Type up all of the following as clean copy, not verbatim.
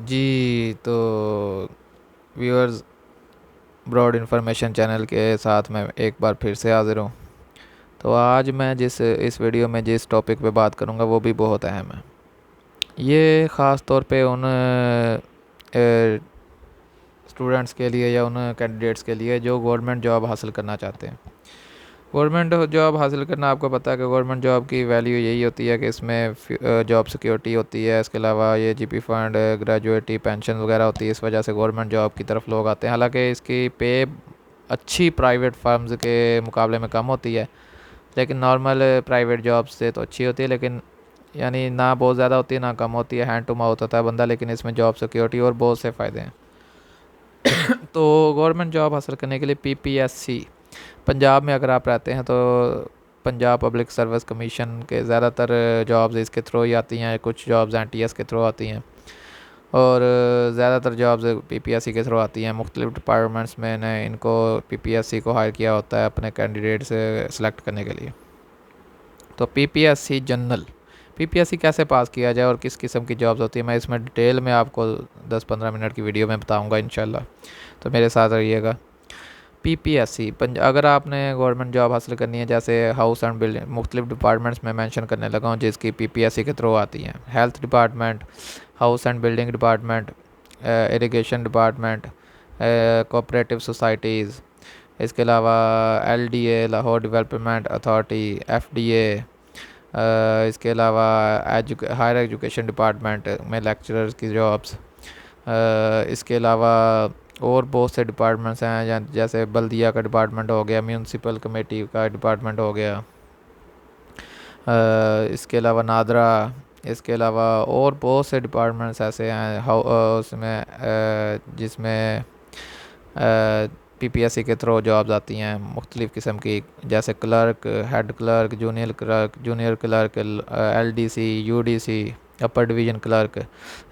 जी, तो viewers, broad information channel के साथ मैं एक बार फिर से हाज़िर हूँ। तो आज मैं जिस इस वीडियो में जिस टॉपिक पे बात करूँगा वो भी बहुत अहम है। ये ख़ास तौर पे उन स्टूडेंट्स के लिए या उन कैंडिडेट्स के लिए जो गवर्नमेंट जॉब हासिल करना चाहते हैं। गवर्नमेंट जॉब हासिल करना, आपको पता है कि गवर्नमेंट जॉब की वैल्यू यही होती है कि इसमें जॉब सिक्योरिटी होती है। इसके अलावा ये जीपी फंड, ग्रेजुएटी पेंशन वगैरह होती है। इस वजह से गवर्नमेंट जॉब की तरफ लोग आते हैं। हालांकि इसकी पे अच्छी प्राइवेट फार्म्स के मुकाबले में कम होती है, लेकिन नॉर्मल प्राइवेट जॉब से तो अच्छी होती है, लेकिन यानी ना बहुत ज़्यादा होती है ना कम होती है। हैंड टू माउथ होता है बंदा, लेकिन इसमें जॉब सिक्योरिटी और बहुत से फ़ायदे हैं। तो गवर्नमेंट जॉब हासिल करने के लिए पीपीएससी, पंजाब में अगर आप रहते हैं तो पंजाब पब्लिक सर्विस कमीशन के ज़्यादातर जॉब्स इसके थ्रू ही आती हैं। कुछ जॉब्स एनटीएस के थ्रू आती हैं और ज़्यादातर जॉब्स पीपीएससी के थ्रू आती हैं। मुख्तलिफ डिपार्टमेंट्स में ने इनको पीपीएससी को हायर किया होता है अपने कैंडिडेट से सिलेक्ट करने के लिए। तो पीपीएससी जनरल, पीपीएससी कैसे पास किया जाए और किस किस्म की जॉब्स होती है, मैं इसमें डिटेल में आपको 10-15 मिनट की वीडियो में बताऊंगा इंशाल्लाह। तो मेरे साथ रहिएगा। पीपीएससी अगर आपने गवर्नमेंट जॉब हासिल करनी है, जैसे हाउस एंड बिल्डिंग, मुख्तलिफ डिपार्टमेंट्स में मेंशन करने लगा हूँ जिसकी पीपीएससी के थ्रू आती हैं। Health department, house and building department, irrigation department, cooperative societies, इसके अलावा LDA Lahore development authority, FDA, इसके अलावा हायर एजुकेशन डिपार्टमेंट में लेक्चरर्स की जॉब्स, इसके अलावा और बहुत से डिपार्टमेंट्स हैं जैसे बल्दिया का डिपार्टमेंट हो गया, म्यूनसिपल कमेटी का डिपार्टमेंट हो गया, इसके अलावा नादरा, इसके अलावा और बहुत से डिपार्टमेंट्स ऐसे हैं उसमें जिसमें पीपीएससी के थ्रू जॉब्स आती हैं मुख्तलिफ़ किस्म की, जैसे clerk, head clerk, junior clerk, LDC, UDC, अपर डिवीज़न क्लर्क,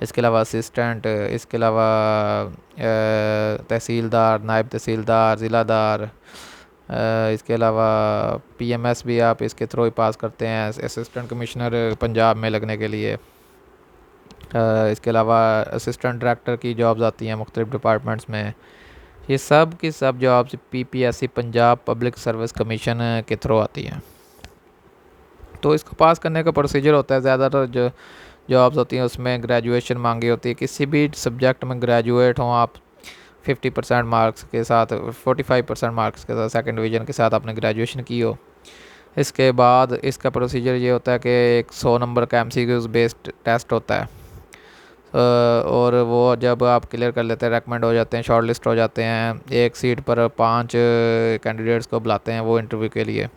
इसके अलावा असिस्टेंट, इसके अलावा तहसीलदार, नायब तहसीलदार, ज़िलादार, इसके अलावा पीएमएस भी आप इसके थ्रू ही पास करते हैं, असिस्टेंट कमिश्नर पंजाब में लगने के लिए। इसके अलावा असिस्टेंट डायरेक्टर की जॉब्स आती हैं मुख्तलिफ डिपार्टमेंट्स में। ये सब की सब jobs PPSC Punjab public service commission के थ्रू आती हैं। तो इसको पास करने का प्रोसीजर होता है, ज़्यादातर जो जॉब्स होती हैं उसमें ग्रेजुएशन मांगी होती है। किसी भी सब्जेक्ट में ग्रेजुएट हों आप, 50% मार्क्स के साथ, 45% मार्क्स के साथ, सेकंड डिवीज़न के साथ आपने ग्रेजुएशन की हो। इसके बाद इसका प्रोसीजर ये होता है कि एक 100 नंबर का एमसीक्यूज़ बेस्ड टेस्ट होता है, और वो जब आप क्लियर कर लेते हैं, रेकमेंड हो जाते हैं, शॉर्ट लिस्ट हो जाते हैं, एक सीट पर 5 कैंडिडेट्स को बुलाते हैं वो इंटरव्यू के लिए।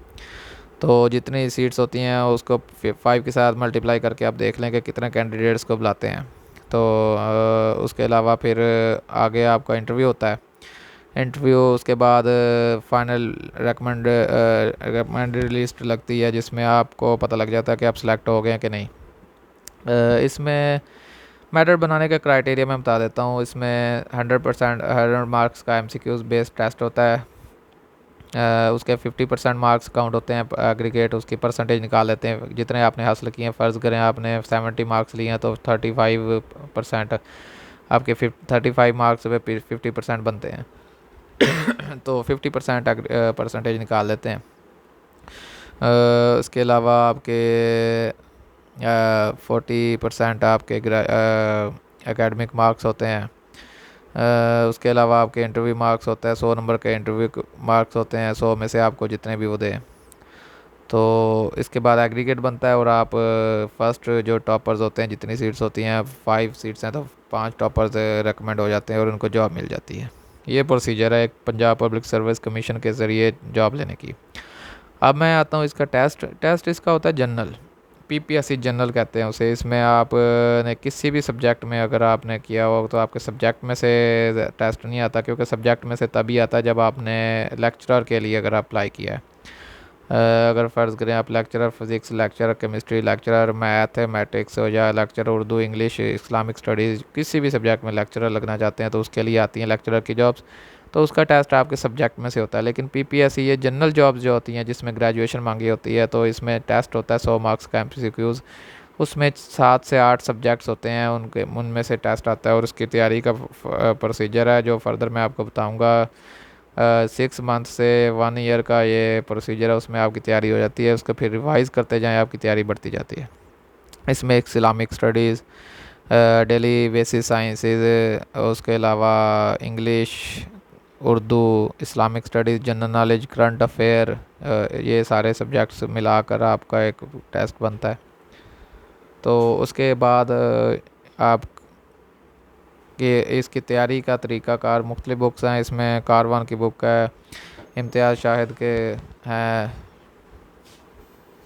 तो जितनी सीट्स होती हैं उसको 5 के साथ मल्टीप्लाई करके आप देख लें कि कितने कैंडिडेट्स को बुलाते हैं। तो उसके अलावा फिर आगे आपका इंटरव्यू होता है। इंटरव्यू उसके बाद फाइनल रेकमेंडेड लिस्ट लगती है, जिसमें आपको पता लग जाता है कि आप सिलेक्ट हो गए हैं कि नहीं। इसमें मेरिट बनाने का क्राइटेरिया मैं बता देता हूँ। इसमें 100 मार्क्स का एमसीक्यूज़ बेस्ड टेस्ट होता है। उसके 50% मार्क्स काउंट होते हैं एग्रीगेट, उसकी परसेंटेज निकाल लेते हैं जितने आपने हासिल किए हैं। फ़र्ज़ करें आपने 70 मार्क्स लिए हैं तो 35% आपके 35 मार्क्स पे 50% बनते हैं। तो 50% परसेंटेज निकाल लेते हैं। इसके अलावा आपके 40% आपके एकेडमिक मार्क्स होते हैं। उसके अलावा आपके इंटरव्यू मार्क्स होता है, 100 नंबर के इंटरव्यू मार्क्स होते हैं, 100 में से आपको जितने भी वो दें। तो इसके बाद एग्रीगेट बनता है और आप फर्स्ट जो टॉपर्स होते हैं, जितनी सीट्स होती हैं, 5 सीट्स हैं तो 5 टॉपर्स रिकमेंड हो जाते हैं और उनको जॉब मिल जाती है। ये प्रोसीजर है एक पंजाब पब्लिक सर्विस कमीशन के ज़रिए जॉब लेने की। अब मैं आता हूँ इसका टेस्ट इसका होता है जनरल, पीपीएससी जनरल कहते हैं उसे। इसमें आप ने किसी भी सब्जेक्ट में अगर आपने किया हो तो आपके सब्जेक्ट में से टेस्ट नहीं आता, क्योंकि सब्जेक्ट में से तभी आता है जब आपने लेक्चरर के लिए अगर अप्लाई किया है। अगर फ़र्ज़ करें आप lecturer physics, lecturer chemistry, lecturer mathematics या lecturer Urdu, English, Islamic studies, किसी भी सब्जेक्ट में लेक्चरर लगना चाहते हैं तो उसके लिए आती हैं लेक्चरर की जॉब्स। तो उसका टेस्ट आपके सब्जेक्ट में से होता है। लेकिन पीपीएससी ये जनरल जॉब्स जो होती हैं जिसमें ग्रेजुएशन मांगी होती है, तो इसमें टेस्ट होता है 100 मार्क्स का एमसीक्यूज़। उसमें 7 से 8 सब्जेक्ट्स होते हैं, उनके उनमें से टेस्ट आता है और उसकी तैयारी का प्रोसीजर है जो फर्दर मैं आपको बताऊंगा। 6 मंथ से 1 ईयर का ये प्रोसीजर है, उसमें आपकी तैयारी हो जाती है, उसको फिर रिवाइज़ करते जाएँ, आपकी तैयारी बढ़ती जाती है। इसमें Islamic studies, daily basis sciences, उसके अलावा English, Urdu, Islamic studies, general knowledge, current affair, ये सारे सब्जेक्ट्स मिलाकर आपका एक टेस्ट बनता है। तो उसके बाद आप कि इसकी तैयारी का तरीक़ाकार, मुख्तलिफ़ बुक्स हैं इसमें। कारवान की बुक है, इम्तियाज़ शाहिद के हैं,